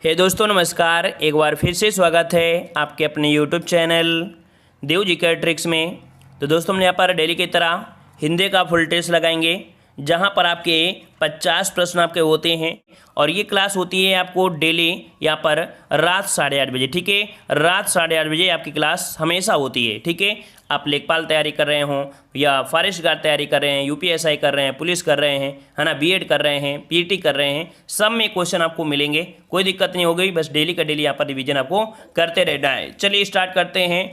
हे दोस्तों नमस्कार। एक बार फिर से स्वागत है आपके अपने यूट्यूब चैनल देव जी का ट्रिक्स में। तो दोस्तों हम यहाँ पर डेली की तरह हिंदी का फुल टेस्ट लगाएंगे, जहाँ पर आपके 50 प्रश्न आपके होते हैं और ये क्लास होती है आपको डेली यहाँ पर रात 8:30 बजे। ठीक है, रात 8:30 बजे आपकी क्लास हमेशा होती है। ठीक है, आप लेखपाल तैयारी कर रहे हों या फॉरेस्ट गार्ड तैयारी कर रहे हैं, यूपीएसआई कर रहे हैं, पुलिस कर रहे हैं, है ना, बीएड कर रहे हैं, पीटी कर रहे हैं, सब में क्वेश्चन आपको मिलेंगे। कोई दिक्कत नहीं होगी, बस डेली का डेली यहाँ पर रिविजन आपको करते रहना है। चलिए स्टार्ट करते हैं।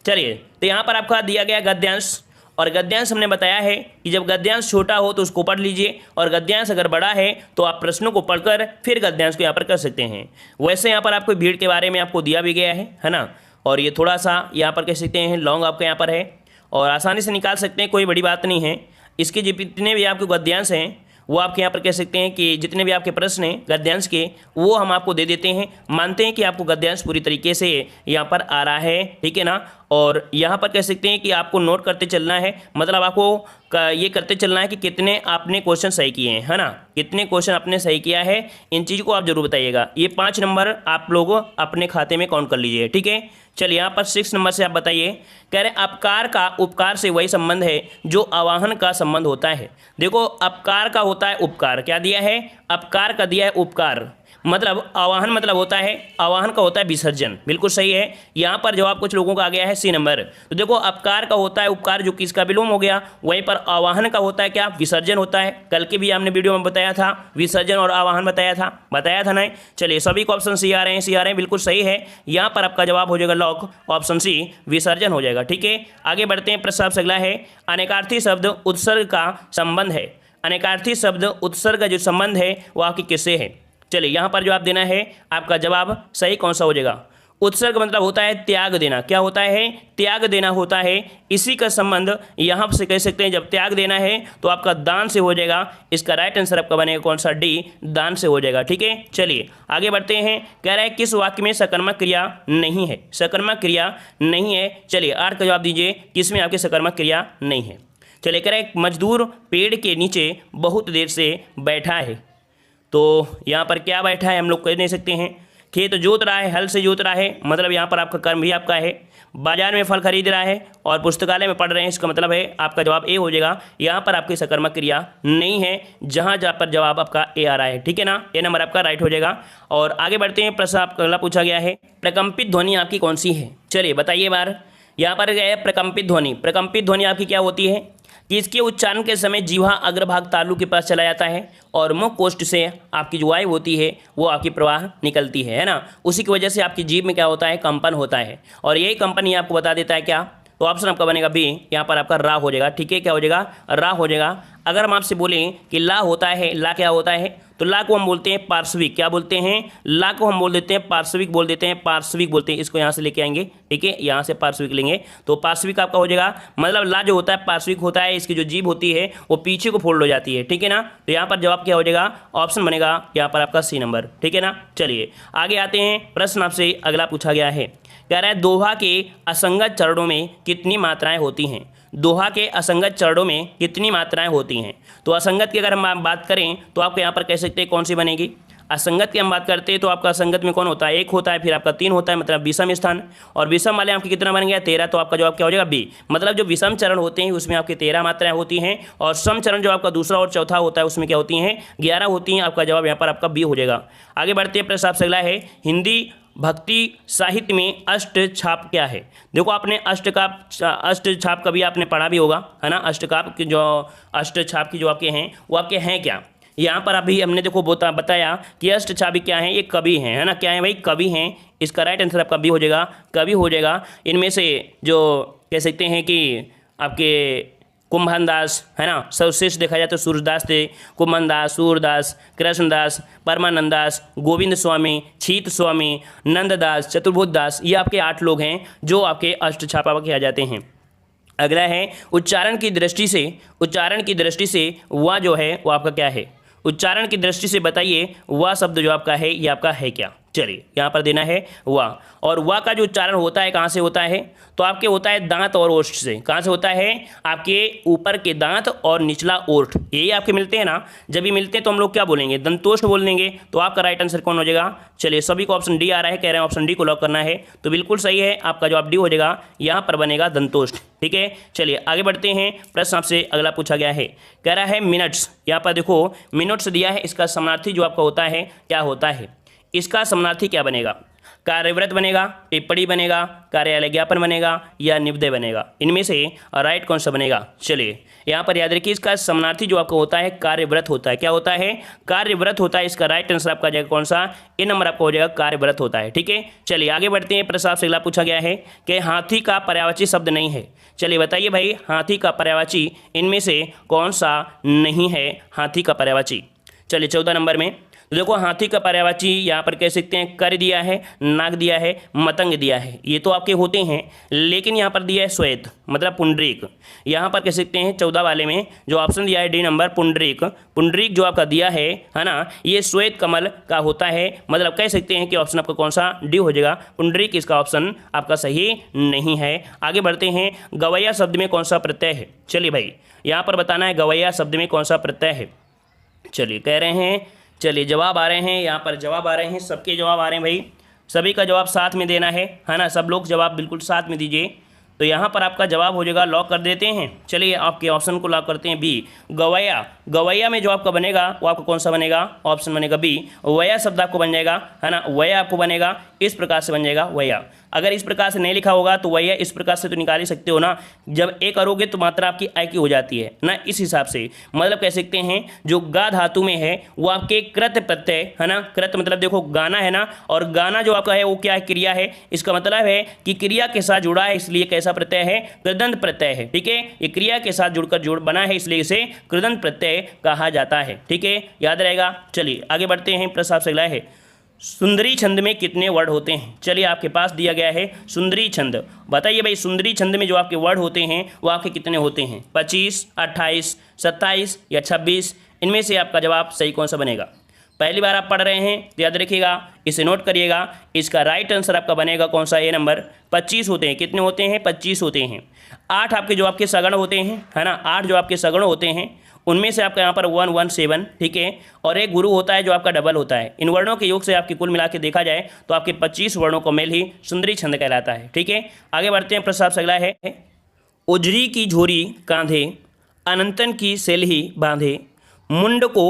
चलिए, तो यहाँ पर आपका दिया गया गद्यांश, और गद्यांश हमने बताया है कि जब गद्यांश छोटा हो तो उसको पढ़ लीजिए, और गद्यांश अगर बड़ा है तो आप प्रश्नों को पढ़कर फिर गद्यांश को यहाँ पर कर सकते हैं। वैसे यहाँ पर आपको भीड़ के बारे में आपको दिया भी गया है ना, और ये थोड़ा सा यहाँ पर कह सकते हैं लॉन्ग आपका यहाँ पर है और आसानी से निकाल सकते हैं, कोई बड़ी बात नहीं है। इसके जितने भी आपके गद्यांश हैं वो आपके यहाँ पर कह सकते हैं कि जितने भी आपके प्रश्न हैं गद्यांश के वो हम आपको दे देते हैं। मानते हैं कि आपको गद्यांश पूरी तरीके से यहाँ पर आ रहा है, ठीक है ना। और यहाँ पर कह सकते हैं कि आपको नोट करते चलना है, मतलब आपको ये करते चलना है कि कितने आपने क्वेश्चन सही किए हैं, है ना, कितने क्वेश्चन आपने सही किया है। इन चीज़ को आप जरूर बताइएगा। ये 5 नंबर आप लोग अपने खाते में काउंट कर लीजिए। ठीक है, चलिए यहाँ पर 6 नंबर से आप बताइए। कह रहे अपकार का उपकार से वही संबंध है जो आवाहन का संबंध होता है। देखो, अपकार का होता है उपकार, क्या दिया है, अपकार का दिया है उपकार, मतलब आवाहन मतलब होता है, आवाहन का होता है विसर्जन। बिल्कुल सही है। यहाँ पर जवाब कुछ लोगों का आ गया है सी नंबर। तो देखो, अपकार का होता है उपकार, जो कि इसका विलोम हो गया। वहीं पर आवाहन का होता है क्या, विसर्जन होता है। कल के भी हमने वीडियो में बताया था, विसर्जन और आवाहन बताया था नहीं। चलिए, सभी को ऑप्शन सी आ रहे हैं, बिल्कुल सही है। यहाँ पर आपका जवाब हो जाएगा लॉक, ऑप्शन सी विसर्जन हो जाएगा। ठीक है, आगे बढ़ते हैं। प्रश्न आपसे अगला है, अनेकार्थी शब्द उत्सर्ग का संबंध है। अनेकार्थी शब्द उत्सर्ग का जो संबंध है वो आपकी किससे है। चलिए, यहाँ पर जवाब देना है, आपका जवाब सही कौन सा हो जाएगा। उत्सर्ग मतलब होता है त्याग देना। क्या होता है, त्याग देना होता है। इसी का संबंध यहाँ से कह सकते हैं, जब त्याग देना है तो आपका दान से हो जाएगा। इसका राइट आंसर आपका बनेगा कौन सा, डी, दान से हो जाएगा। ठीक है, चलिए आगे बढ़ते हैं। कह रहा है किस वाक्य में सकर्मक क्रिया नहीं है, सकर्मक क्रिया नहीं है। चलिए 8 का जवाब दीजिए, किसमें आपकी सकर्मक क्रिया नहीं है। चलिए, कह रहा है मजदूर पेड़ के नीचे बहुत देर से बैठा है। तो यहाँ पर क्या बैठा है हम लोग कह नहीं सकते हैं। खेत जोत रहा है, हल से जोत रहा है, मतलब यहाँ पर आपका कर्म भी आपका है। बाजार में फल खरीद रहा है और पुस्तकालय में पढ़ रहे हैं, इसका मतलब है आपका जवाब ए हो जाएगा। यहाँ पर आपकी सकर्मक क्रिया नहीं है, जहाँ पर जवाब आपका ए आ रहा है। ठीक है ना, ए नंबर आपका राइट हो जाएगा। और आगे बढ़ते हैं। प्रश्न आपका अगला पूछा गया है, प्रकंपित ध्वनि आपकी कौन सी है। चलिए बताइए बार। यहाँ पर गया है प्रकंपित ध्वनि। प्रकंपित ध्वनि आपकी क्या होती है कि इसके उच्चारण के समय जीवा अग्रभाग तालु के पास चला जाता है और मुख कोष्ठ से आपकी जो वायु होती है वो आपकी प्रवाह निकलती है ना। उसी की वजह से आपकी जीभ में क्या होता है, कंपन होता है, और यही कंपन ये आपको बता देता है क्या। तो ऑप्शन आपका बनेगा बी, यहाँ पर आपका रा हो जाएगा। ठीक है, क्या हो जाएगा, रा हो जाएगा। अगर हम आपसे बोलें कि ला होता है, ला क्या होता है, तो ला को हम बोलते हैं पार्श्विक। क्या बोलते हैं, ला को हम बोल देते हैं पार्श्विक, बोल देते हैं पार्श्विक बोलते हैं। इसको यहाँ से लेके आएंगे, ठीक है, यहाँ से पार्श्विक लेंगे तो पार्श्विक आपका हो जाएगा। मतलब ला जो होता है पार्श्विक होता है, इसकी जो जीभ होती है वो पीछे को फोल्ड हो जाती है। ठीक है ना, तो यहाँ पर जवाब क्या हो जाएगा, ऑप्शन बनेगा यहाँ पर आपका सी नंबर। ठीक है ना, चलिए आगे आते हैं। प्रश्न आपसे अगला पूछा गया है, कह रहा है दोहा के असंगत चरणों में कितनी मात्राएं होती हैं। दोहा के असंगत चरणों में कितनी मात्राएं होती हैं। तो असंगत की अगर हम बात करें तो आपको यहाँ पर कह सकते हैं कौन सी बनेगी। असंगत की हम बात करते हैं तो आपका असंगत में कौन होता है, 1 होता है, फिर आपका 3 होता है, मतलब विषम स्थान। और विषम वाले आपके कितना बन गया, 13। तो आपका जवाब क्या हो जाएगा, बी। मतलब जो विषम चरण होते हैं उसमें आपकी 13 मात्राएं होती हैं, और सम चरण जो आपका दूसरा और चौथा होता है उसमें क्या होती हैं, 11 होती हैं। आपका जवाब यहाँ पर आपका बी हो जाएगा। आगे बढ़ते हैं। प्रश्न आपसे अगला है, हिंदी भक्ति साहित्य में अष्ट छाप क्या है। देखो, आपने अष्ट छाप कभी आपने पढ़ा भी होगा, है ना। अष्ट छाप की जो आपके हैं वो आपके हैं क्या। यहाँ पर अभी हमने देखो बताया कि अष्ट छाप क्या है, ये कवि हैं, है ना। क्या है भाई, कवि हैं। इसका राइट आंसर आपका बी हो जाएगा, कवि हो जाएगा। इनमें से जो कह सकते हैं कि आपके कुंभन दास, है ना, सर्वश्रेष्ठ देखा जाए तो सूरदास थे, कुंभन दास, सूरदास, कृष्णदास, परमानंद दास, गोविंद स्वामी, छीत स्वामी, नंददास, चतुर्भुज दास, ये आपके 8 लोग हैं जो आपके अष्ट छापा किया जाते हैं। अगला है उच्चारण की दृष्टि से वह जो है वो आपका क्या है। उच्चारण की दृष्टि से बताइए वह शब्द जो आपका है ये आपका है क्या। चलिए यहाँ पर देना है वा, और वा का जो उच्चारण होता है कहाँ से होता है, तो आपके होता है दांत और ओष्ठ से। कहाँ से होता है, आपके ऊपर के दांत और निचला ओष्ठ, यही आपके मिलते हैं ना। जब भी मिलते हैं तो हम लोग क्या बोलेंगे, दंतोष्ठ बोल देंगे। तो आपका राइट आंसर कौन हो जाएगा, चलिए सभी को ऑप्शन डी आ रहा है, कह रहे हैं ऑप्शन डी को लॉक करना है, तो बिल्कुल सही है, आपका जवाब डी हो जाएगा, यहाँ पर बनेगा दंतोष्ठ। ठीक है, चलिए आगे बढ़ते हैं। प्रश्न आपसे अगला पूछा गया है, कह रहा है मिनट्स। यहाँ पर देखो मिनट्स दिया है, इसका समानार्थी जो आपका होता है क्या होता है, इसका समानार्थी क्या बनेगा, कार्यव्रत बनेगा, टिप्पणी बनेगा, कार्यालय ज्ञापन बनेगा या निविदा बनेगा, इनमें से राइट कौन सा बनेगा। चलिए यहाँ पर याद रखिए, इसका समानार्थी जो आपका होता है कार्यव्रत होता है। क्या होता है, कार्यव्रत होता है। इसका राइट आंसर आपका जाएगा कौन सा, ए नंबर आपका हो जाएगा, कार्यव्रत होता है। ठीक है, चलिए आगे बढ़ते हैं। प्रश्न आपसे अगला पूछा गया है कि हाथी का पर्यायवाची शब्द नहीं है। चलिए बताइए भाई, हाथी का पर्यायवाची इनमें से कौन सा नहीं है, हाथी का पर्यायवाची। चलिए 14 नंबर में तो देखो हाथी का पर्यायवाची यहाँ पर कह सकते हैं कर दिया है, नाग दिया है, मतंग दिया है, ये तो आपके होते हैं, लेकिन यहाँ पर दिया है श्वेत मतलब पुंडरीक। यहाँ पर कह सकते हैं 14 वाले में जो ऑप्शन दिया है डी नंबर पुंडरीक, पुंडरीक जो आपका दिया है ना, ये श्वेत कमल का होता है। मतलब कह सकते हैं कि ऑप्शन आपका कौन सा, डी हो जाएगा, पुंडरीक इसका ऑप्शन आपका सही नहीं है। आगे बढ़ते हैं, गवैया शब्द में कौन सा प्रत्यय है। चलिए भाई यहाँ पर बताना है गवैया शब्द में कौन सा प्रत्यय है। चलिए कह रहे हैं, चलिए जवाब आ रहे हैं, यहाँ पर जवाब आ रहे हैं, सबके जवाब आ रहे हैं भाई, सभी का जवाब साथ में देना है ना, सब लोग जवाब बिल्कुल साथ में दीजिए। तो यहाँ पर आपका जवाब हो जाएगा, लॉक कर देते हैं। चलिए आपके ऑप्शन को लॉक करते हैं बी, गवैया। गवैया में जो आपका बनेगा वो आपका कौन सा बनेगा, ऑप्शन बनेगा बी, वया शब्द आपको बन जाएगा है ना, वया आपको बनेगा, इस प्रकार से बन जाएगा वया। अगर इस प्रकार से नहीं लिखा होगा तो वया इस प्रकार से तो निकाल ही सकते हो ना, जब ए करोगे तो मात्रा आपकी आई की हो जाती है ना, इस हिसाब से मतलब कह सकते हैं जो गा धातु में है वो आपके कृत प्रत्यय है ना, कृत मतलब देखो गाना है ना, और गाना जो आपका है वो क्या है, क्रिया है। इसका मतलब है कि क्रिया के साथ जुड़ा है, इसलिए कैसा प्रत्यय है, कृदंत प्रत्यय है। ठीक है, ये क्रिया के साथ जुड़कर जुड़ बना है, इसलिए इसे कृदंत प्रत्यय कहा जाता है। ठीक है, याद रहेगा। चलिए आगे बढ़ते हैं। प्रश्न आपसे अगला है, सुंदरी छंद में कितने वर्ड होते हैं। चलिए आपके पास दिया गया है सुंदरी छंद, बताइए भाई सुंदरी छंद में जो आपके वर्ड होते हैं वो आपके कितने होते हैं, 25, 28, 27 या 26, इनमें से आपका जवाब सही कौन सा बनेगा। पहली बार आप पढ़ रहे हैं तो याद रखिएगा, इसे नोट करिएगा, इसका राइट आंसर आपका बनेगा कौन सा, ए नंबर 25 होते हैं। कितने होते हैं, 25 होते हैं। 8 आपके जो आपके सगण होते हैं है ना, 8 जो आपके सगण होते हैं उनमें से आपका यहाँ पर 117, ठीक है, और एक गुरु होता है जो आपका डबल होता है। इन वर्णों के योग से आपके कुल मिला के देखा जाए तो आपके 25 वर्णों को मेल ही सुंदरी छंद कहलाता है। ठीक है, आगे बढ़ते हैं। प्रश्न आपसे अगला है, उजरी की झोरी कांधे, अनंतन की सेलही बांधे, मुंड को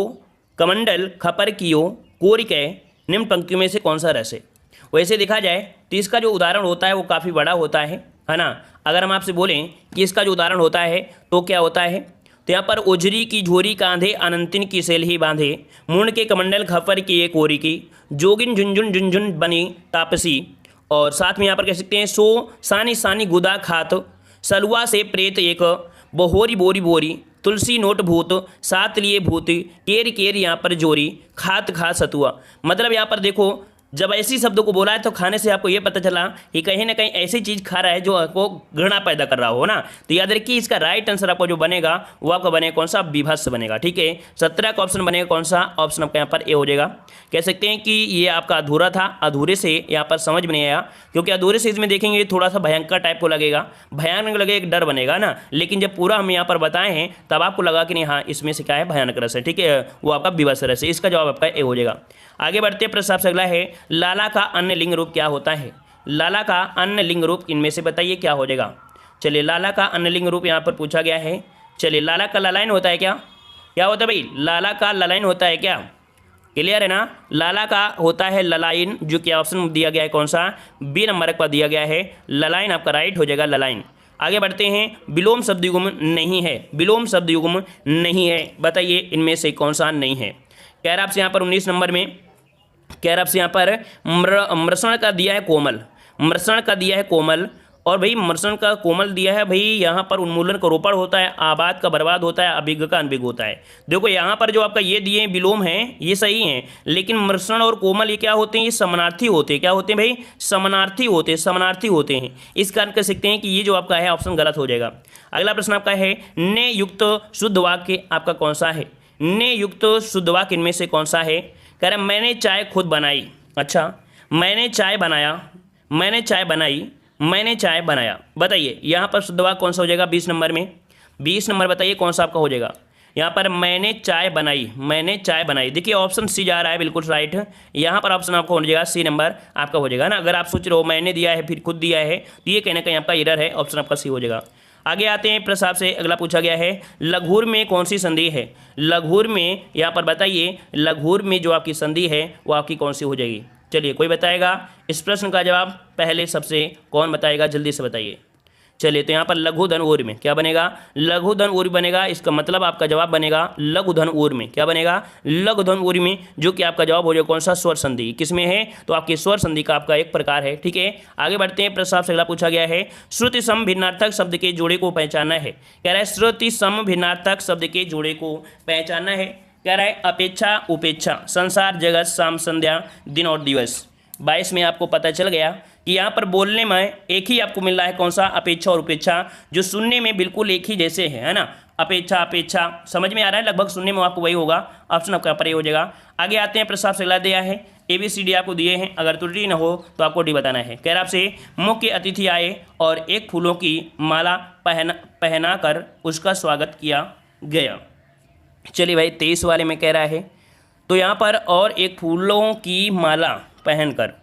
कमंडल खपर कियो कोरिकै, निम्न पंक्तियों में से कौन सा रस है। वैसे देखा जाए तो इसका जो उदाहरण होता है वो काफ़ी बड़ा होता है ना। अगर हम आपसे बोलें कि इसका जो उदाहरण होता है तो क्या होता है, तो यहाँ पर उजरी की झोरी कांधे, अनंतिन की सेलही बांधे, मुंड के कमंडल खपर किए कोरी की, जोगिन झुंझुन झुंझुन बनी तापसी, और साथ में यहाँ पर कह सकते हैं सो सानी सानी गुदा खात, सलुआ से प्रेत एक, बहोरी बोरी बोरी, तुलसी नोट भूत, सात लिए भूत, केर केर यहाँ पर जोरी, खात खा सतुआ। मतलब यहाँ पर देखो जब ऐसी शब्दों को बोला है तो खाने से आपको ये पता चला कि कहीं ना कहीं ऐसी चीज़ खा रहा है जो आपको घृणा पैदा कर रहा हो ना। तो याद रखिए इसका राइट आंसर आपको जो बनेगा वो आपका बनेगा कौन सा, विभत्स बनेगा। ठीक है, 17 का ऑप्शन बनेगा कौन सा, ऑप्शन आपका यहाँ पर ए हो जाएगा। कह सकते हैं कि ये आपका अधूरा था, अधूरे से यहाँ पर समझ में नहीं आया, क्योंकि अधूरे से इसमें देखेंगे थोड़ा सा भयंकर टाइप को लगेगा, भयानक लगेगा, एक डर बनेगा ना, लेकिन जब पूरा हम यहाँ पर बताए हैं तब आपको लगा कि नहीं हाँ इसमें से क्या है, भयानक रस है। ठीक है, वो आपका विभत्स रस है, इसका जवाब आपका ए हो जाएगा। आगे बढ़ते प्रश्न आपसे अगला है, लाला का अन्य लिंग रूप क्या होता है। लाला का अन्य लिंग रूप इनमें से बताइए क्या हो जाएगा। चलिए लाला का अन्य लिंग रूप यहाँ पर पूछा गया है। चलिए लाला का ललाइन होता है क्या, क्या होता है भाई, लाला का ललाइन होता है क्या, क्लियर है ना। लाला का होता है ललाइन, जो कि ऑप्शन दिया गया है कौन सा, बी नंबर पर दिया गया है, ललाइन आपका राइट हो जाएगा, ललाइन। आगे बढ़ते हैं, विलोम शब्द युग्म नहीं है, विलोम शब्द युग्म नहीं है, बताइए इनमें से कौन सा नहीं है। कह रहा आपसे यहाँ पर 19 नंबर में, कह रहा आपसे यहाँ पर मृषण का दिया है कोमल, मृषण का दिया है कोमल, और भाई मृषण का कोमल दिया है भाई, यहाँ पर उन्मूलन का रोपण होता है, आबाद का बर्बाद होता है, अभिज्ञ का अनभिज्ञ होता है। देखो यहाँ पर जो आपका ये दिए विलोम हैं ये सही हैं, लेकिन मृषण और कोमल ये क्या होते हैं, ये समानार्थी होते हैं। क्या होते हैं भाई, समानार्थी होते हैं, समानार्थी होते हैं। इस कारण कह सकते हैं कि ये जो आपका है ऑप्शन गलत हो जाएगा। अगला प्रश्न आपका है, ने युक्त शुद्ध वाक्य आपका कौन सा है, ने युक्त शुद्ध वाक्य इनमें से कौन सा है। कह रहे मैंने चाय खुद बनाई, अच्छा मैंने चाय बनाया, मैंने चाय बनाई, मैंने चाय बनाया। बताइए यहाँ पर शुद्ध वाक्य कौन सा हो जाएगा 20 नंबर में? 20 नंबर बताइए कौन सा आपका हो जाएगा? यहाँ पर मैंने चाय बनाई, मैंने चाय बनाई। देखिए ऑप्शन सी जा रहा है, बिल्कुल राइट। यहाँ पर ऑप्शन आपका हो जाएगा सी नंबर आपका हो जाएगा ना। अगर आप सोच रहे हो मैंने दिया है फिर खुद दिया है तो ये कहीं ना कहीं आपका एरर है, ऑप्शन आपका सी हो जाएगा। आगे आते हैं प्रश्न आपसे अगला पूछा गया है, लघुर में कौन सी संधि है? लघुर में यहाँ पर बताइए, लघुर में जो आपकी संधि है वो आपकी कौन सी हो जाएगी? चलिए कोई बताएगा इस प्रश्न का जवाब? पहले सबसे कौन बताएगा, जल्दी से बताइए। चलिए तो यहाँ पर लघु धन ऊर् में क्या बनेगा? लघु धन ऊर् बनेगा। इसका मतलब आपका जवाब बनेगा लघु धन ऊर् में। क्या बनेगा? लघु धन ऊर् में, जो कि आपका जवाब हो जाएगा कौन सा? स्वर संधि। किसमें है? तो आपकी स्वर संधि का आपका एक प्रकार है। ठीक है, आगे बढ़ते हैं। प्रश्न आपसे अगला पूछा गया है, श्रुति सम भिन्नार्थक शब्द के जोड़े को पहचानना है। कह रहा है श्रुति सम भिन्नार्थक शब्द के जोड़े को पहचानना है। कह रहा है अपेक्षा, उपेक्षा, संसार, जगत, शाम, संध्या, दिन और दिवस। 22 में आपको पता चल गया कि यहाँ पर बोलने में एक ही आपको मिल रहा है कौन सा? अपेक्षा और उपेक्षा, जो सुनने में बिल्कुल एक ही जैसे है ना। अपेक्षा अपेक्षा समझ में आ रहा है, लगभग सुनने में आपको वही होगा। ऑप्शन आपका पर हो जाएगा। आगे आते हैं, प्रस्ताव से अगला दिया है ABCD आपको दिए हैं, अगर त्रुटि न हो तो आपको डी बताना है। कह रहा आपसे मुख्य अतिथि आए और एक फूलों की माला पहना कर उसका स्वागत किया गया। चलिए भाई 23 वाले में कह रहा है, तो यहाँ पर और एक फूलों की माला पहनकर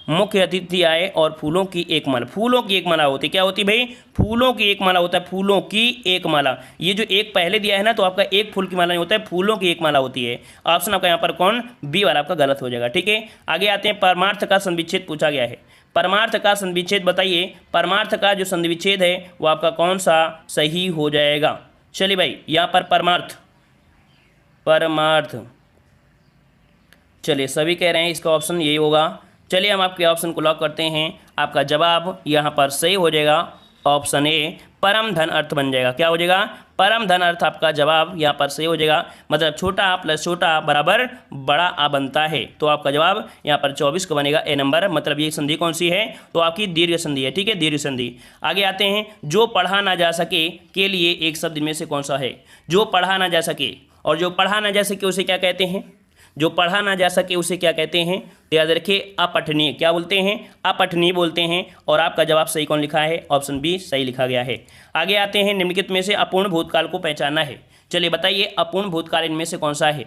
मुख्य अतिथि आए और फूलों की एक माला। फूलों की एक माला होती क्या होती भाई? फूलों की एक माला होता है, फूलों की एक माला। ये जो एक पहले दिया है ना, तो आपका एक फूल की माला नहीं होता है, फूलों की एक माला होती है। ऑप्शन आपका यहाँ पर कौन? बी वाला आपका गलत हो जाएगा। ठीक है, आगे आते हैं। परमार्थ का संविच्छेद पूछा गया है। परमार्थ का संविच्छेद बताइए, परमार्थ का जो संविच्छेद है वो आपका कौन सा सही हो जाएगा? चलिए भाई यहाँ पर परमार्थ, परमार्थ, चलिए सभी कह रहे हैं इसका ऑप्शन यही होगा। चलिए हम आपके ऑप्शन को लॉक करते हैं। आपका जवाब यहाँ पर सही हो जाएगा, ऑप्शन ए परम धन अर्थ बन जाएगा। क्या हो जाएगा? परम धन अर्थ आपका जवाब यहाँ पर सही हो जाएगा। मतलब छोटा प्लस छोटा बराबर बड़ा आ बनता है, तो आपका जवाब यहाँ पर 24 का बनेगा, ए नंबर। मतलब ये संधि कौन सी है? तो आपकी दीर्घ संधि है। ठीक है, दीर्घ संधि। आगे आते हैं, जो पढ़ा ना जा सके के लिए एक शब्द में से कौन सा है? जो पढ़ा ना जा सके, और जो पढ़ा ना जा सके उसे क्या कहते हैं? जो पढ़ा ना जा सके उसे क्या कहते हैं? तो याद रखिए अपठनीय। क्या बोलते हैं? अपठनीय बोलते हैं। और आपका जवाब सही कौन लिखा है? ऑप्शन बी सही लिखा गया है। आगे आते हैं, निम्नलिखित में से अपूर्ण भूतकाल को पहचानना है। चलिए बताइए अपूर्ण भूतकाल इनमें से कौन सा है?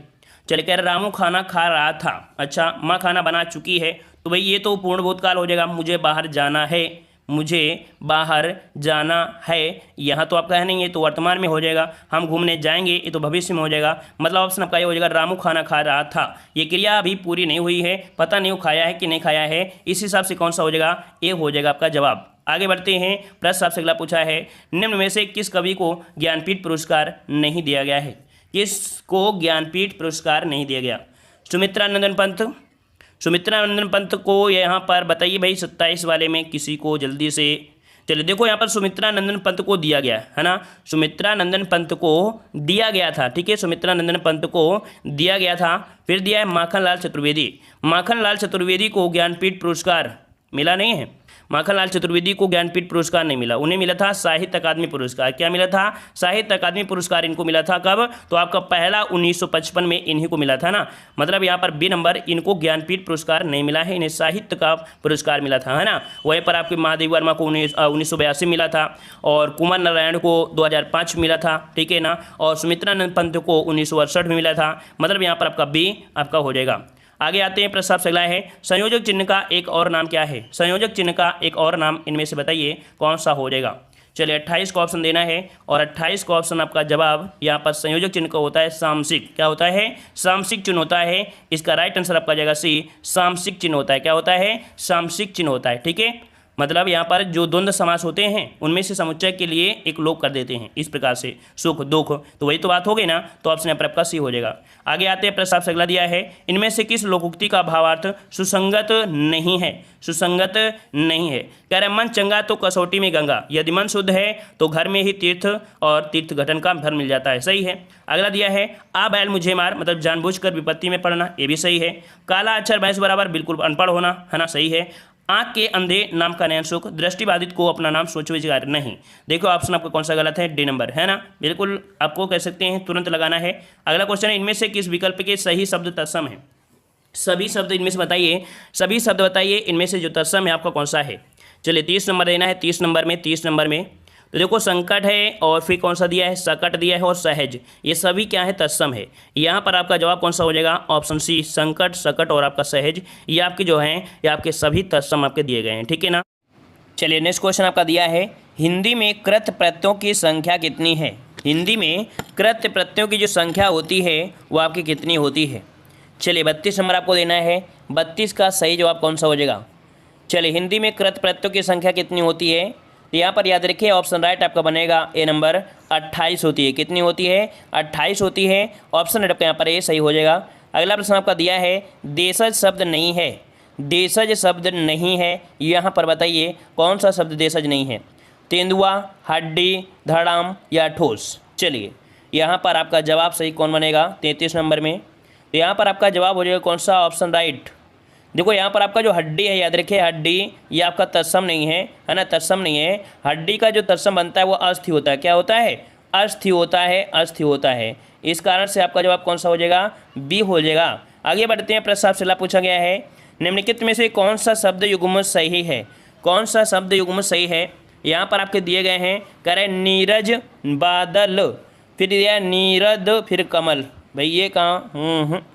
चलिए कह रहे रामू खाना खा रहा था, अच्छा माँ खाना बना चुकी है, तो भाई ये तो पूर्ण भूतकाल हो जाएगा। मुझे बाहर जाना है, मुझे बाहर जाना है, यहाँ तो आपका है नहीं, ये तो वर्तमान में हो जाएगा। हम घूमने जाएंगे, ये तो भविष्य में हो जाएगा। मतलब ऑप्शन आपका ये हो जाएगा रामू खाना खा रहा था। ये क्रिया अभी पूरी नहीं हुई है, पता नहीं वो खाया है कि नहीं खाया है। इस हिसाब से कौन सा हो जाएगा? ए हो जाएगा आपका जवाब। आगे बढ़ते हैं, प्रश्न आपसे अगला पूछा है, निम्न में से किस कवि को ज्ञानपीठ पुरस्कार नहीं दिया गया है? किसको ज्ञानपीठ पुरस्कार नहीं दिया गया? सुमित्रा नंदन पंत, सुमित्रा नंदन पंत को यहाँ पर बताइए भाई 27 वाले में किसी को जल्दी से। चलिए देखो यहाँ पर सुमित्रा नंदन पंत को दिया गया है ना, सुमित्रा नंदन पंत को दिया गया था। ठीक है, सुमित्रा नंदन पंत को दिया गया था। फिर दिया है माखनलाल चतुर्वेदी। माखनलाल चतुर्वेदी को ज्ञानपीठ पुरस्कार मिला नहीं है। माखनलाल चतुर्वेदी को ज्ञानपीठ पुरस्कार नहीं मिला, उन्हें मिला था साहित्य अकादमी पुरस्कार। क्या मिला था? साहित्य अकादमी पुरस्कार इनको मिला था। कब? तो आपका पहला 1955 में इन्हीं को मिला था ना। मतलब यहाँ पर बी नंबर, इनको ज्ञानपीठ पुरस्कार नहीं मिला है, इन्हें साहित्य का पुरस्कार मिला था, है ना। वहीं पर आपके महादेव वर्मा को 1982 मिला था, और कुमार नारायण को 2005 मिला था। ठीक है ना, और सुमित्रा नंदन पंत को 1968 में मिला था। मतलब यहाँ पर आपका बी आपका हो जाएगा। आगे आते हैं, प्रस्ताव से अगला है, संयोजक चिन्ह का एक और नाम क्या है? संयोजक चिन्ह का एक और नाम इनमें से बताइए कौन सा हो जाएगा? चलिए 28 का ऑप्शन देना है, और 28 का ऑप्शन आपका जवाब यहाँ पर संयोजक चिन्ह का होता है सामसिक। क्या होता है? सामसिक चिन्ह होता है। इसका राइट आंसर आपका जाएगा सी, सामसिक चिन्ह होता है। क्या होता है? सामसिक चिन्ह होता है। ठीक है, मतलब यहाँ पर जो द्वंद्व समास होते हैं उनमें से समुच्चय के लिए एक लोप कर देते हैं इस प्रकार से, सुख दुख, तो वही तो बात हो गई ना। तो ऑप्शन यहाँ पर आपका सी हो जाएगा। आगे आते हैं, प्रस्ताव से अगला दिया है, इनमें से किस लोकोक्ति का भावार्थ सुसंगत नहीं है? सुसंगत नहीं है। कह रहे मन चंगा तो कसौटी में गंगा, यदि मन शुद्ध है तो घर में ही तीर्थ और तीर्थ घटन का फल मिल जाता है। सही है। अगला दिया है, आ बैल मुझे मार, मतलब जानबूझकर विपत्ति में पड़ना, ये भी सही है। काला अक्षर भैंस बराबर बिल्कुल अनपढ़ होना, है ना, सही है। आँख के अंधे नाम का नयन सुख, दृष्टिबाधित को अपना नाम सोच विचार नहीं। देखो ऑप्शन आपका कौन सा गलत है? डी नंबर, है ना। बिल्कुल आपको कह सकते हैं तुरंत लगाना है। अगला क्वेश्चन है, इनमें से किस विकल्प के सही शब्द तत्सम है? सभी शब्द इनमें से बताइए, सभी शब्द बताइए इनमें से जो तत्सम है आपका कौन सा है। चलिए 30 नंबर देना है, 30 नंबर में तो देखो संकट है और फिर कौन सा दिया है, सकट दिया है और सहज, ये सभी क्या है, तत्सम है। यहाँ पर आपका जवाब कौन सा हो जाएगा, ऑप्शन सी, संकट, सकट और आपका सहज, ये आपके जो हैं ये आपके सभी तत्सम आपके दिए गए हैं, ठीक है ना। चलिए नेक्स्ट क्वेश्चन आपका दिया है, हिंदी में कृत प्रत्ययों की संख्या कितनी है। हिंदी में कृत प्रत्ययों की जो संख्या होती है वो आपकी कितनी होती है। चलिए 32 नंबर आपको देना है, 32 का सही जवाब कौन सा हो जाएगा। चलिए हिंदी में कृत प्रत्ययों की संख्या कितनी होती है, तो यहाँ पर याद रखिए ऑप्शन राइट आपका बनेगा ए नंबर 28 होती है। कितनी होती है, 28 होती है, ऑप्शन राइट आपका यहाँ पर ए सही हो जाएगा। अगला प्रश्न आपका दिया है, देशज शब्द नहीं है, देशज शब्द नहीं है, यहाँ पर बताइए कौन सा शब्द देशज नहीं है, तेंदुआ, हड्डी, धड़ाम या ठोस। चलिए यहाँ पर आपका जवाब सही कौन बनेगा 33 नंबर में, तो यहाँ पर आपका जवाब हो जाएगा कौन सा, ऑप्शन राइट। देखो यहाँ पर आपका जो हड्डी है, याद रखिए हड्डी ये आपका तत्सम नहीं है ना, तत्सम नहीं है। हड्डी का जो तत्सम बनता है वो अस्थि होता है, क्या होता है, अस्थि होता है, अस्थि होता है। इस कारण से आपका जवाब कौन सा हो जाएगा, बी हो जाएगा। आगे बढ़ते हैं, प्रश्न आपसे पूछा गया है, निम्नलिखित में से कौन सा शब्द युग्म सही है, कौन सा शब्द युग्म सही है। यहाँ पर आपके दिए गए हैं, कह रहे नीरज, बादल, फिर दिया नीरद, फिर कमल। भाई ये कहाँ,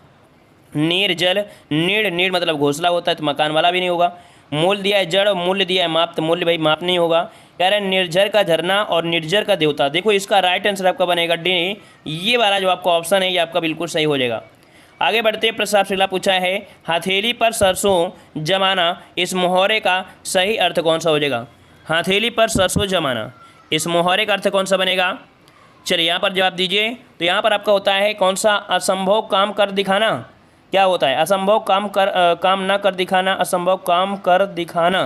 निर्जल, नीड़ मतलब घोंसला होता है तो मकान वाला भी नहीं होगा। मूल दिया है जड़, मूल्य दिया है माप, तो मूल्य भाई माप नहीं होगा। कह रहे हैं निर्जर का झरना और निर्जर का देवता। देखो इसका राइट आंसर आपका बनेगा डी, ये वाला जो आपका ऑप्शन है ये आपका बिल्कुल सही हो जाएगा। आगे बढ़ते हैं, प्रश्न आपसे पूछा है, हथेली पर सरसों जमाना, इस मुहावरे का सही अर्थ कौन सा हो जाएगा। हथेली पर सरसों जमाना, इस मुहावरे का अर्थ कौन सा बनेगा। चलिए यहाँ पर जवाब दीजिए, तो यहाँ पर आपका होता है कौन सा, असंभव काम कर दिखाना। क्या होता है, असंभव काम ना कर दिखाना, असंभव काम कर दिखाना।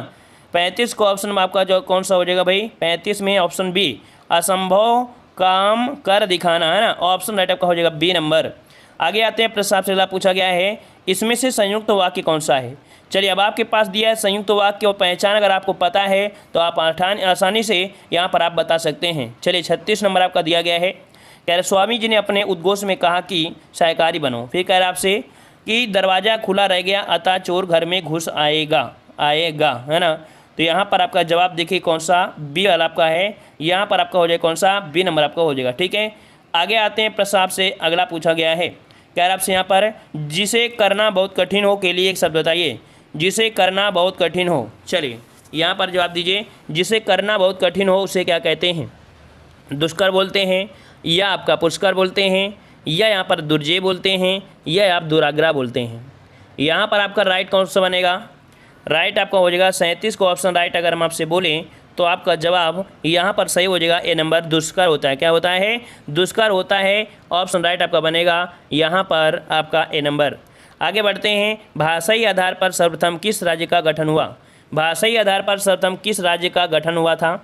35 को ऑप्शन में आपका जो कौन सा हो जाएगा भाई, 35 में ऑप्शन बी, असंभव काम कर दिखाना, है ना, ऑप्शन राइट आपका हो जाएगा बी नंबर। आगे आते हैं, प्रश्न आपसे पूछा गया है, इसमें से संयुक्त वाक्य कौन सा है। चलिए अब आपके पास दिया है संयुक्त वाक्य और पहचान, अगर आपको पता है तो आप आसानी से यहाँ पर आप बता सकते हैं। चलिए 36 नंबर आपका दिया गया है, कह रहे स्वामी जी ने अपने उद्घोष में कहा कि सहकारी बनो। फिर कह रहे आपसे कि दरवाज़ा खुला रह गया अतः चोर घर में घुस आएगा, है ना। तो यहाँ पर आपका जवाब देखिए कौन सा, बी वाला आपका है, यहाँ पर आपका हो जाएगा कौन सा, बी नंबर आपका हो जाएगा, ठीक है। आगे आते हैं, प्रश्न आपसे अगला पूछा गया है, कह रहे आपसे यहाँ पर, जिसे करना बहुत कठिन हो के लिए एक शब्द बताइए, जिसे करना बहुत कठिन हो। चलिए यहाँ पर जवाब दीजिए, जिसे करना बहुत कठिन हो उसे क्या कहते हैं, दुष्कर बोलते हैं, या आपका पुष्कर बोलते हैं, या यहाँ पर दुर्जय बोलते हैं, या आप दुराग्रह बोलते हैं। यहाँ पर आपका राइट कौन सा बनेगा, राइट आपका हो जाएगा 37 को ऑप्शन राइट अगर हम आपसे बोलें तो आपका जवाब यहाँ पर सही हो जाएगा ए नंबर, दुष्कर होता है। क्या होता है, दुष्कर होता है, ऑप्शन राइट आपका बनेगा यहाँ पर आपका ए नंबर। आगे बढ़ते हैं, भाषाई आधार पर सर्वप्रथम किस राज्य का गठन हुआ। भाषाई आधार पर सर्वप्रथम किस राज्य का गठन हुआ था।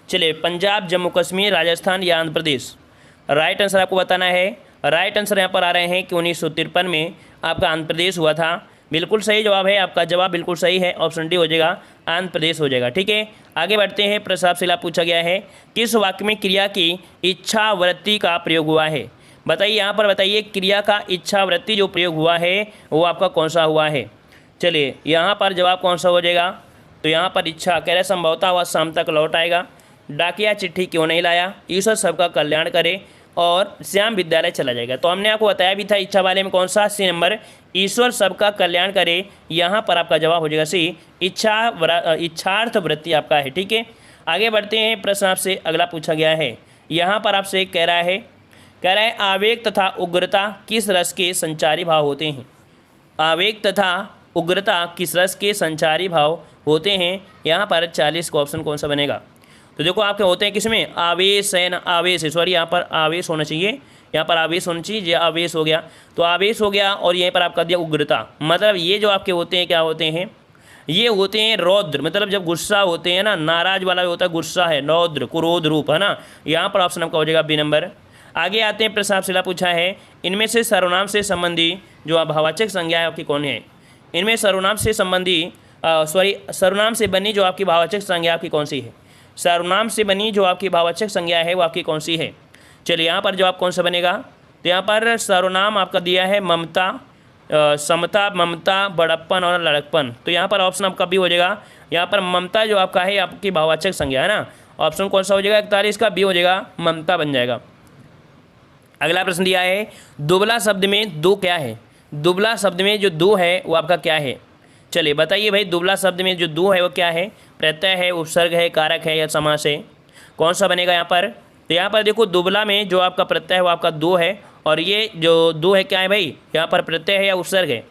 चलिए पंजाब, जम्मू कश्मीर, राजस्थान या आंध्र प्रदेश। राइट आंसर आपको बताना है। राइट आंसर यहाँ पर आ रहे हैं कि 1953 में आपका आंध्र प्रदेश हुआ था। बिल्कुल सही जवाब है, आपका जवाब बिल्कुल सही है, ऑप्शन डी हो जाएगा, आंध्र प्रदेश हो जाएगा, ठीक है। आगे बढ़ते हैं, प्रश्न आपसे पूछा गया है, किस वाक्य में क्रिया की इच्छावृत्ति का प्रयोग हुआ है। बताइए यहाँ पर, बताइए क्रिया का इच्छावृत्ति जो प्रयोग हुआ है वो आपका कौन सा हुआ है। चलिए यहाँ पर जवाब कौन सा हो जाएगा, तो यहाँ पर इच्छा, कह रहे संभवतः वह शाम तक लौट आएगा, डाकिया चिट्ठी क्यों नहीं लाया, ईश्वर सबका कल्याण करे और श्याम विद्यालय चला जाएगा। तो हमने आपको बताया भी था इच्छा वाले में कौन सा, सी नंबर, ईश्वर सबका कल्याण करे। यहाँ पर आपका जवाब हो जाएगा सी, इच्छार्थ वृत्ति आपका है, ठीक है। आगे बढ़ते हैं, प्रश्न आपसे अगला पूछा गया है, यहाँ पर आपसे कह रहा है आवेग तथा उग्रता किस रस के संचारी भाव होते हैं। आवेग तथा उग्रता किस रस के संचारी भाव होते हैं। यहाँ पर 40 का ऑप्शन कौन सा बनेगा। तो देखो आपके होते हैं किसमें, आवेश है ना, आवेश, सॉरी यहाँ पर आवेश होना चाहिए, यहाँ पर आवेश होना चाहिए, ये आवेश हो गया, तो आवेश हो गया। और यहीं पर आपका दिया उग्रता, मतलब ये जो आपके होते हैं क्या होते हैं, ये होते हैं रौद्र, मतलब जब गुस्सा होते हैं ना, नाराज वाला होता है, गुस्सा है, रौद्र, क्रोध रूप, है ना। यहाँ पर ऑप्शन आपका हो जाएगा बी नंबर। आगे आते हैं, प्रश्न आपसे पूछा है, इनमें से सर्वनाम से संबंधी जो भाववाचक संज्ञा है आपकी कौन है। इनमें सर्वनाम से संबंधी सर्वनाम से बनी जो आपकी भाववाचक संज्ञा आपकी कौन सी है। सर्वनाम से बनी जो आपकी भाववाचक संज्ञा है वो आपकी कौन सी है। चलिए यहाँ पर जवाब कौन सा बनेगा, तो यहाँ पर सर्वनाम आपका दिया है ममता, समता, ममता, बड़प्पन और लड़कपन। तो यहाँ पर ऑप्शन आपका बी हो जाएगा। यहाँ पर ममता जो आपका है आपकी भाववाचक संज्ञा है ना, ऑप्शन कौन सा हो जाएगा 41 का बी हो जाएगा, ममता बन जाएगा। अगला प्रश्न दिया है दुबला शब्द में दो क्या है। दुबला शब्द में जो दो है वो आपका क्या है, चलिए बताइए भाई। दुबला शब्द में जो दो है वो क्या है, प्रत्यय है, उपसर्ग है, कारक है या समास है, कौन सा बनेगा यहाँ पर। तो यहाँ पर देखो दुबला में जो आपका प्रत्यय है वो आपका दो है, और ये जो दो है क्या है भाई, यहाँ पर प्रत्यय है या उपसर्ग है।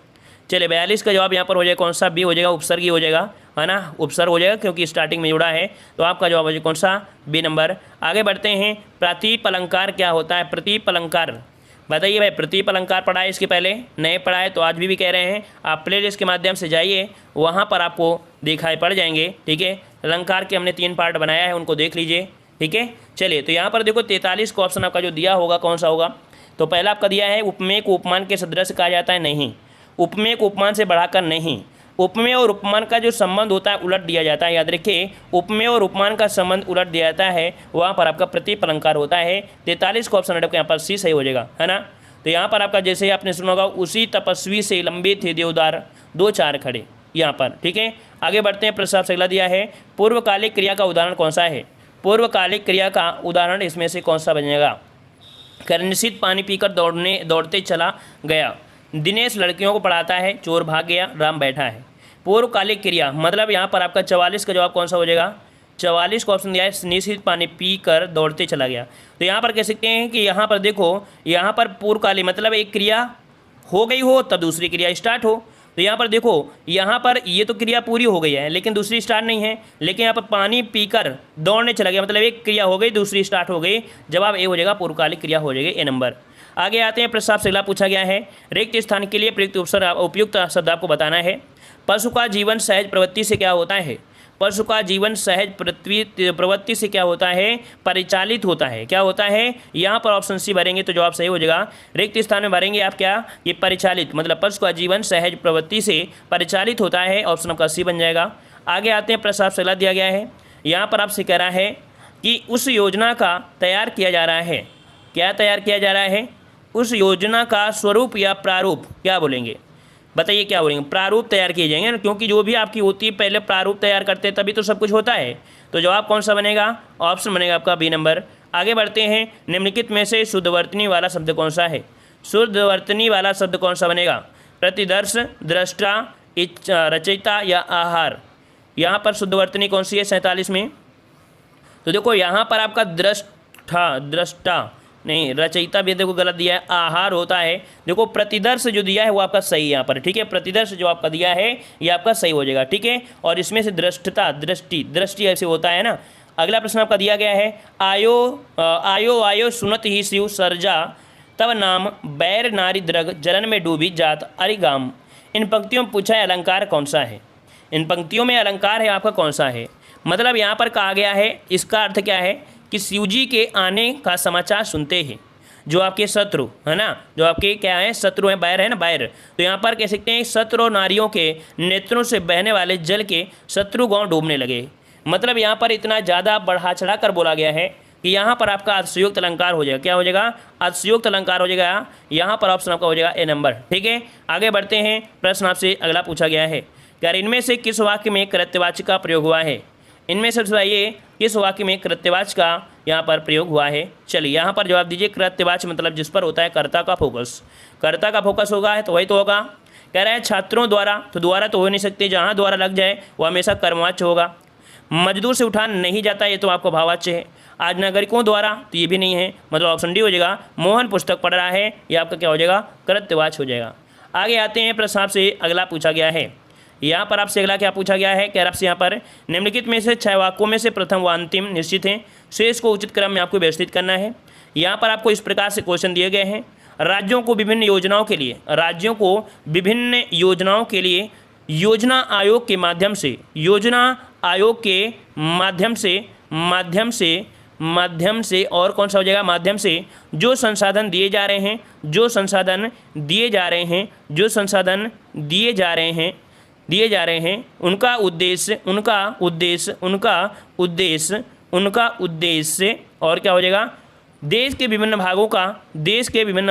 चलिए 42 का जवाब यहाँ पर हो जाएगा कौन सा, बी हो जाएगा, उपसर्ग ही हो जाएगा, है ना, उपसर्ग हो जाएगा क्योंकि स्टार्टिंग में जुड़ा है। तो आपका जवाब हो जाएगा कौन सा, बी नंबर। आगे बढ़ते हैं, प्रतीप अलंकार क्या होता है। प्रतीप अलंकार बताइए भाई। प्रतीप अलंकार पढ़ा है इसके पहले, नहीं पढ़ा है तो आज भी कह रहे हैं, आप प्लेलिस्ट के माध्यम से जाइए, वहाँ पर आपको दिखाई पड़ जाएंगे। ठीक है, अलंकार के हमने 3 पार्ट बनाया है, उनको देख लीजिए। ठीक है, चलिए तो यहाँ पर देखो 43 का ऑप्शन आपका जो दिया होगा कौन सा होगा। तो पहला आपका दिया है उपमेय को उपमान के सदृश कहा जाता है, नहीं। उपमेय को उपमान से बढ़ाकर, नहीं। उपमेय और उपमान का जो संबंध होता है उलट दिया जाता है, याद रखिए, उपमेय और उपमान का संबंध उलट दिया जाता है, वहाँ पर आपका प्रतीप अलंकार होता है। 43 का ऑप्शन आपका यहाँ पर सी सही हो जाएगा, है ना। तो यहाँ पर आपका जैसे आपने सुना होगा, उसी तपस्वी से लंबे थे देवदार, 2 4 खड़े, यहाँ पर। ठीक है, आगे बढ़ते हैं। प्रश्न आपसे अगला दिया है, पूर्वकालिक क्रिया का उदाहरण कौन सा है। पूर्वकालिक क्रिया का उदाहरण इसमें से कौन सा बनेगा। निश्चित पानी पीकर दौड़ते चला गया, दिनेश लड़कियों को पढ़ाता है, चोर भाग गया, राम बैठा है। पूर्वकालिक क्रिया मतलब यहाँ पर आपका 44 का जवाब कौन सा हो जाएगा। 44 का ऑप्शन दिया है, निश्चित पानी पी कर दौड़ते चला गया। तो यहाँ पर कह सकते हैं कि यहाँ पर देखो, यहाँ पर पूर्वकालिक मतलब एक क्रिया हो गई हो तब दूसरी क्रिया स्टार्ट हो। तो यहाँ पर देखो, यहाँ पर ये तो क्रिया पूरी हो गई है लेकिन दूसरी स्टार्ट नहीं है, लेकिन यहाँ पर पानी पीकर दौड़ने चला गया मतलब एक क्रिया हो गई दूसरी स्टार्ट हो गई, जवाब ए हो जाएगा, पूर्वकालिक क्रिया हो जाएगी, ए नंबर। आगे आते हैं, प्रश्न आपसे अगला पूछा गया है, रिक्त स्थान के लिए उपयुक्त शब्द आपको बताना है। पशु का जीवन सहज प्रवृत्ति से क्या होता है। पशु का जीवन सहज प्रवृत्ति से क्या होता है, परिचालित होता है। क्या होता है, यहाँ पर ऑप्शन सी भरेंगे तो जवाब सही हो जाएगा। रिक्त स्थान में भरेंगे आप क्या, ये परिचालित, मतलब पशु का जीवन सहज प्रवृत्ति से परिचालित होता है, ऑप्शन आपका सी बन जाएगा। आगे आते हैं, प्रश्न आपसे अगला दिया गया है, यहाँ पर आपसे कह रहा है कि उस योजना का तैयार किया जा रहा है। क्या तैयार किया जा रहा है, उस योजना का स्वरूप या प्रारूप क्या बोलेंगे, बताइए क्या बोलेंगे। प्रारूप तैयार किए जाएंगे ना, क्योंकि जो भी आपकी होती है पहले प्रारूप तैयार करते हैं तभी तो सब कुछ होता है। तो जवाब कौन सा बनेगा, ऑप्शन बनेगा आपका बी नंबर। आगे बढ़ते हैं, निम्नलिखित में से शुद्धवर्तनी वाला शब्द कौन सा है। शुद्धवर्तनी वाला शब्द कौन सा बनेगा, प्रतिदर्श, दृष्टा, रचयिता या आहार। यहाँ पर शुद्धवर्तनी कौन सी है 47 में। तो देखो यहाँ पर आपका दृष्टा नहीं, रचयिता भी देखो गलत दिया है, आहार होता है। देखो प्रतिदर्श जो दिया है वो आपका सही है यहाँ पर। ठीक है, प्रतिदर्श जो आपका दिया है ये आपका सही हो जाएगा। ठीक है, और इसमें से दृष्टता, दृष्टि ऐसे होता है ना। अगला प्रश्न आपका दिया गया है, आयो सुनत ही शिव सर्जा, तब नाम बैर नारी द्रग, जलन में डूबी जात अरिगाम। इन पंक्तियों में पूछा है अलंकार कौन सा है। इन पंक्तियों में अलंकार है आपका कौन सा है, मतलब यहाँ पर कहा गया है, इसका अर्थ क्या है कि शिव जी के आने का समाचार सुनते हैं जो आपके शत्रु है ना, जो आपके क्या है शत्रु हैं, बैर है ना, बैर। तो यहाँ पर कह सकते हैं शत्रु नारियों के नेत्रों से बहने वाले जल के शत्रु गांव डूबने लगे। मतलब यहाँ पर इतना ज़्यादा बढ़ा चढ़ा कर बोला गया है कि यहाँ पर आपका अतिशयोक्त अलंकार हो जाएगा। क्या हो जाएगा, अतिशयोक्त अलंकार हो जाएगा। यहाँ पर ऑप्शन आपका हो जाएगा ए नंबर। ठीक है, आगे बढ़ते हैं, प्रश्न आपसे अगला पूछा गया है, क्या इनमें से किस वाक्य में कृत्यवाची का प्रयोग हुआ है। इनमें से बताइए किस वाक्य में कृत्यवाची का यहाँ पर प्रयोग हुआ है। चलिए यहाँ पर जवाब दीजिए। कृत्यवाची मतलब जिस पर होता है कर्ता का फोकस, कर्ता का फोकस होगा है तो वही तो होगा। कह रहा है छात्रों द्वारा, तो द्वारा तो हो नहीं सकते, जहाँ द्वारा लग जाए वो हमेशा कर्मवाच्य होगा। मजदूर से उठा नहीं जाता, ये तो आपको भाववाच्य है। आज नागरिकों द्वारा, तो ये भी नहीं है, मतलब ऑप्शन डी हो जाएगा। मोहन पुस्तक पढ़ रहा है, ये आपका क्या हो जाएगा, कृत्यवाची हो जाएगा। आगे आते हैं, प्रश्न आपसे अगला पूछा गया है। यहाँ पर आपसे अगला क्या पूछा गया है, कह रहा आपसे यहाँ पर निम्नलिखित में से 6 वाक्यों में से प्रथम व अंतिम निश्चित हैं, शेष को उचित क्रम में आपको व्यवस्थित करना है। यहाँ पर आपको इस प्रकार से क्वेश्चन दिए गए हैं, राज्यों को विभिन्न योजनाओं के लिए, राज्यों को विभिन्न योजनाओं के लिए योजना आयोग के माध्यम से, योजना आयोग के माध्यम से और कौन सा हो जाएगा, माध्यम से जो संसाधन दिए जा रहे हैं, जो संसाधन दिए जा रहे हैं उनका उद्देश्य और क्या हो जाएगा, देश के विभिन्न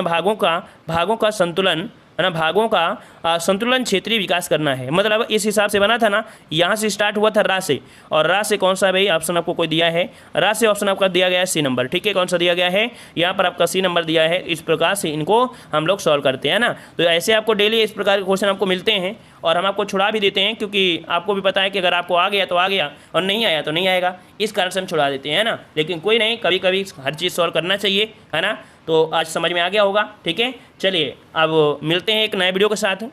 भागों का संतुलन है ना भागों का संतुलन क्षेत्रीय विकास करना है। मतलब इस हिसाब से बना था ना, यहाँ से स्टार्ट हुआ था रा से, और रा से कौन सा भाई ऑप्शन आपको कोई दिया है, रा से ऑप्शन आपका दिया गया है सी नंबर, ठीक है। कौन सा दिया गया है, यहाँ पर आपका सी नंबर दिया है। इस प्रकार से इनको हम लोग सॉल्व करते हैं ना। तो ऐसे आपको डेली इस प्रकार के क्वेश्चन आपको मिलते हैं और हम आपको छुड़ा भी देते हैं, क्योंकि आपको भी पता है कि अगर आपको आ गया तो आ गया और नहीं आया तो नहीं आएगा, इस कारण से हम छुड़ा देते हैं ना। लेकिन कोई नहीं, कभी कभी हर चीज़ सॉल्व करना चाहिए, है ना। तो आज समझ में आ गया होगा, ठीक है। चलिए अब मिलते हैं एक नए वीडियो के साथ।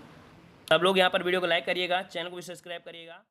आप लोग यहाँ पर वीडियो को लाइक करिएगा, चैनल को भी सब्सक्राइब करिएगा।